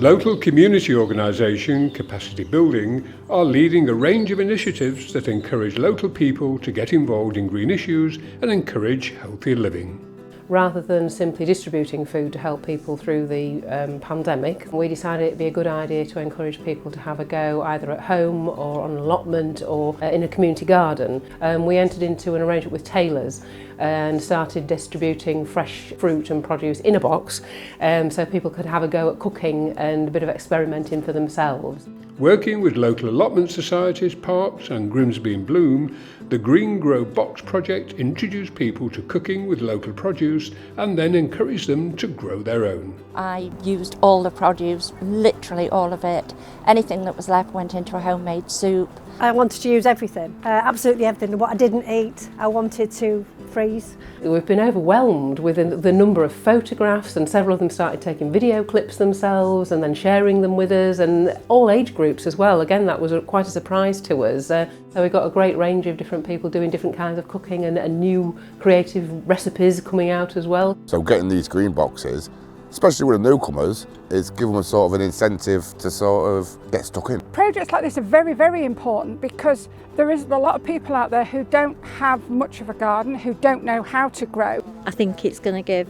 Local community organisation Capacity Building are leading a range of initiatives that encourage local people to get involved in green issues and encourage healthier living. Rather than simply distributing food to help people through the pandemic, we decided it'd be a good idea to encourage people to have a go either at home or on an allotment or in a community garden. We entered into an arrangement with tailors and started distributing fresh fruit and produce in a box so people could have a go at cooking and a bit of experimenting for themselves. Working with local allotment societies, parks and Grimsby in Bloom, the Green Grow Box project introduced people to cooking with local produce and then encouraged them to grow their own. I used all the produce, literally all of it. Anything that was left went into a homemade soup. I wanted to use everything, absolutely everything. What I didn't eat, I wanted to freeze. We've been overwhelmed with the number of photographs, and several of them started taking video clips themselves and then sharing them with us, and all age groups as well. Again, that was quite a surprise to us. So we got a great range of different people doing different kinds of cooking and new creative recipes coming out as well. So getting these green boxes, especially with the newcomers, is give them a sort of an incentive to sort of get stuck in. Projects like this are very, very important because there is a lot of people out there who don't have much of a garden, who don't know how to grow. I think it's going to give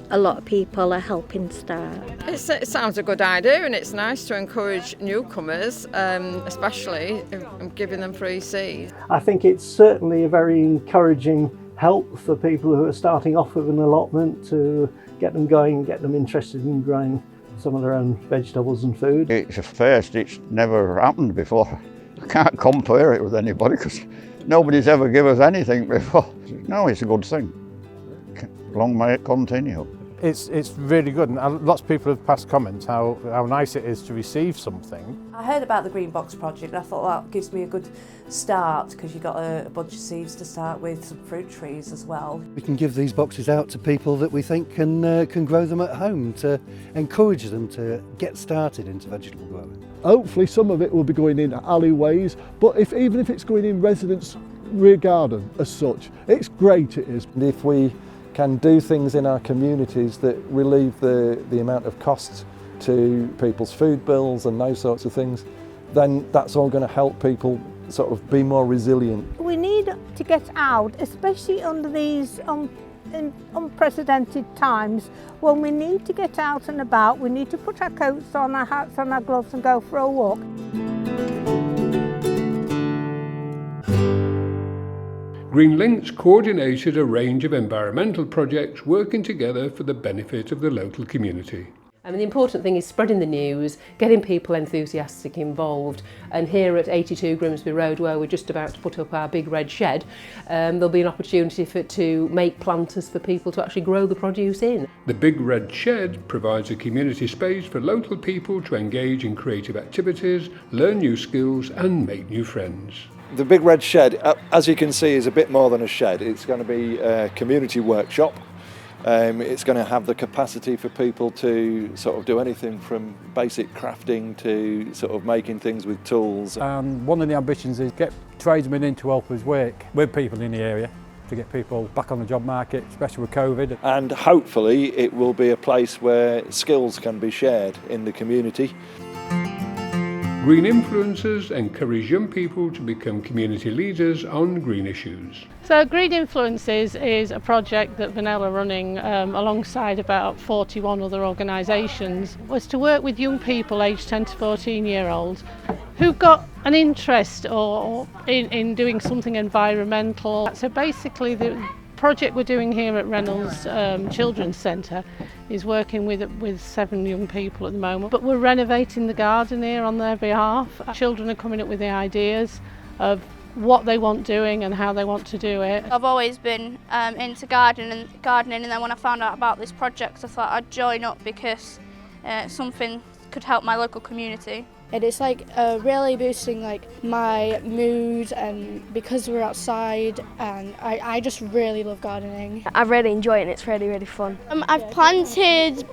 a lot of people a helping start. It sounds a good idea, and it's nice to encourage newcomers, especially giving them free seeds. I think it's certainly a very encouraging help for people who are starting off with an allotment to get them going, get them interested in growing some of their own vegetables and food. It's a first, it's never happened before. I can't compare it with anybody because nobody's ever given us anything before. No, it's a good thing. Long may it continue. It's really good, and lots of people have passed comments how nice it is to receive something. I heard about the Green Box project and I thought that gives me a good start because you've got a bunch of seeds to start with, some fruit trees as well. We can give these boxes out to people that we think can grow them at home to encourage them to get started into vegetable growing. Hopefully some of it will be going in alleyways, but even if it's going in residents' rear garden as such, it's great it is. And if we can do things in our communities that relieve the amount of costs to people's food bills and those sorts of things, then that's all going to help people sort of be more resilient. We need to get out, especially under these unprecedented times when we need to get out and about. We need to put our coats on, our hats on, our gloves and go for a walk. Green Links coordinated a range of environmental projects working together for the benefit of the local community. The important thing is spreading the news, getting people enthusiastic involved, and here at 82 Grimsby Road, where we're just about to put up our big red shed, there'll be an opportunity to make planters for people to actually grow the produce in. The Big Red Shed provides a community space for local people to engage in creative activities, learn new skills and make new friends. The Big Red Shed, as you can see, is a bit more than a shed. It's going to be a community workshop. It's going to have the capacity for people to sort of do anything from basic crafting to sort of making things with tools. One of the ambitions is get tradesmen in to help us work with people in the area to get people back on the job market, especially with COVID. And hopefully it will be a place where skills can be shared in the community. Green Influencers encourage young people to become community leaders on green issues. So Green Influences is a project that Vanilla are running alongside about 41 other organisations, was to work with young people aged 10 to 14 year olds who've got an interest in doing something environmental. So basically the project we're doing here at Reynolds Children's Centre is working with 7 young people at the moment, but we're renovating the garden here on their behalf. Children are coming up with the ideas of what they want doing and how they want to do it. I've always been into gardening, and then when I found out about this project I thought I'd join up because something could help my local community. And it's like really boosting like my mood, and because we're outside, and I just really love gardening. I really enjoy it and it's really, really fun. I've planted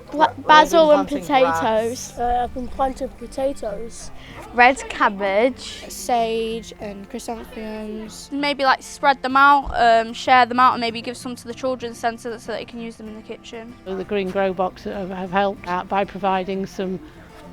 basil and potatoes. I've been planting potatoes. Red cabbage. Sage and chrysanthemums. Maybe like spread them out, share them out, and maybe give some to the children's centre so that they can use them in the kitchen. The Green Grow Box have helped out by providing some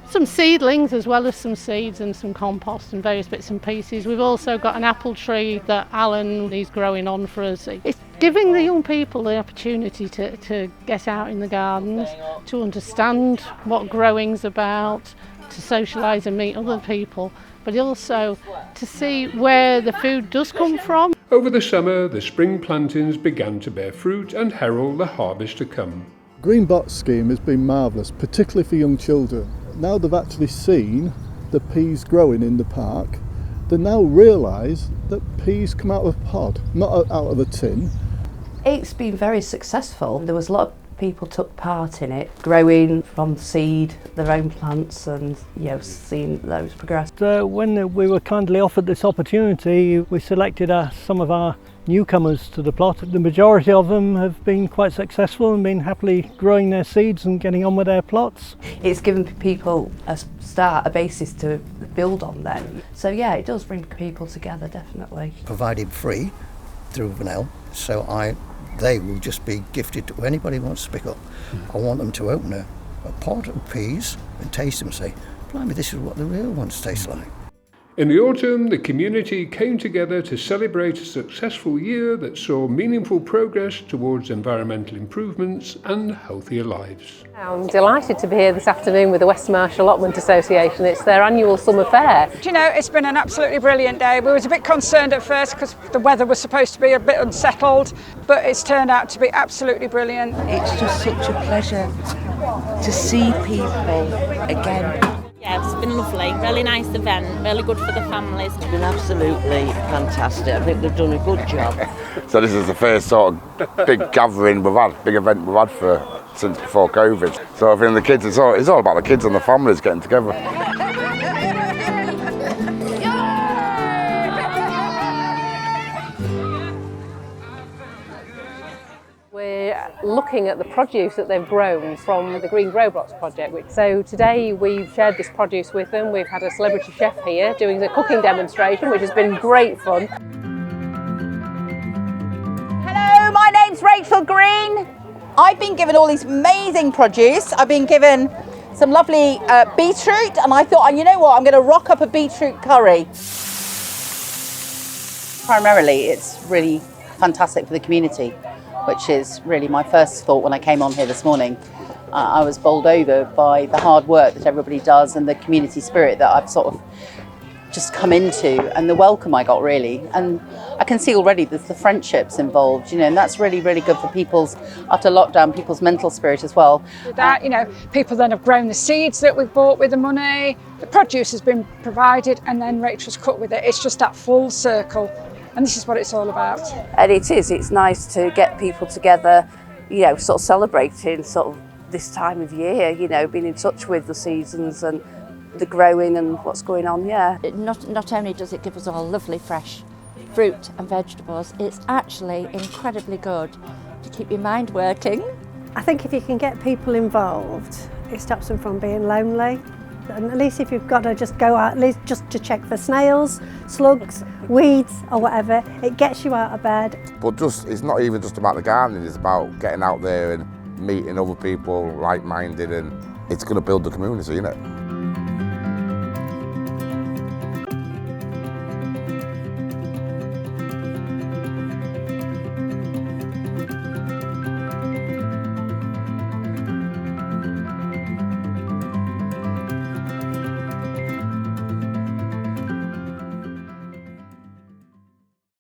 some seedlings as well as some seeds and some compost and various bits and pieces. We've also got an apple tree that Alan is growing on for us. It's giving the young people the opportunity to get out in the gardens, to understand what growing's about, to socialise and meet other people, but also to see where the food does come from. Over the summer, the spring plantings began to bear fruit and herald the harvest to come. Green Box scheme has been marvellous, particularly for young children. Now they've actually seen the peas growing in the park, they now realise that peas come out of a pod, not out of a tin. It's been very successful. There was a lot of people took part in it, growing from seed their own plants and seeing those progress. When we were kindly offered this opportunity, we selected some of our newcomers to the plot. The majority of them have been quite successful and been happily growing their seeds and getting on with their plots. It's given people a start, a basis to build on then. So yeah, it does bring people together, definitely. Provided free through Venel, so they will just be gifted to anybody who wants to pick up. I want them to open a pot of peas and taste them and say, blimey, this is what the real ones taste like. In the autumn, the community came together to celebrate a successful year that saw meaningful progress towards environmental improvements and healthier lives. I'm delighted to be here this afternoon with the West Marsh Allotment Association. It's their annual summer fair. Do you know, it's been an absolutely brilliant day. We was a bit concerned at first because the weather was supposed to be a bit unsettled, but it's turned out to be absolutely brilliant. It's just such a pleasure to see people again. Yeah, it's been lovely, really nice event, really good for the families. It's been absolutely fantastic. I think they've done a good job. So this is the first sort of big gathering we've had, big event we've had since before COVID. So I think the kids, it's all about the kids and the families getting together. We're looking at the produce that they've grown from the Green Grow Blocks project. So today we've shared this produce with them. We've had a celebrity chef here doing a cooking demonstration, which has been great fun. Hello, my name's Rachel Green. I've been given all these amazing produce. I've been given some lovely beetroot, and I thought, you know what, I'm going to rock up a beetroot curry. Primarily, it's really fantastic for the community, which is really my first thought when I came on here this morning. I was bowled over by the hard work that everybody does and the community spirit that I've sort of just come into and the welcome I got, really. And I can see already there's the friendships involved, and that's really, really good for after lockdown, people's mental spirit as well. That, people then have grown the seeds that we've bought with the money, the produce has been provided, and then Rachel's cooked with it. It's just that full circle. And this is what it's all about. And it's nice to get people together, sort of celebrating sort of this time of year, being in touch with the seasons and the growing and what's going on, yeah. Not only does it give us all lovely fresh fruit and vegetables, it's actually incredibly good to keep your mind working. I think if you can get people involved, it stops them from being lonely. And at least if you've got to just go out, at least just to check for snails, slugs, weeds or whatever, it gets you out of bed. But it's not even just about the gardening, it's about getting out there and meeting other people like-minded, and it's going to build the community, isn't it?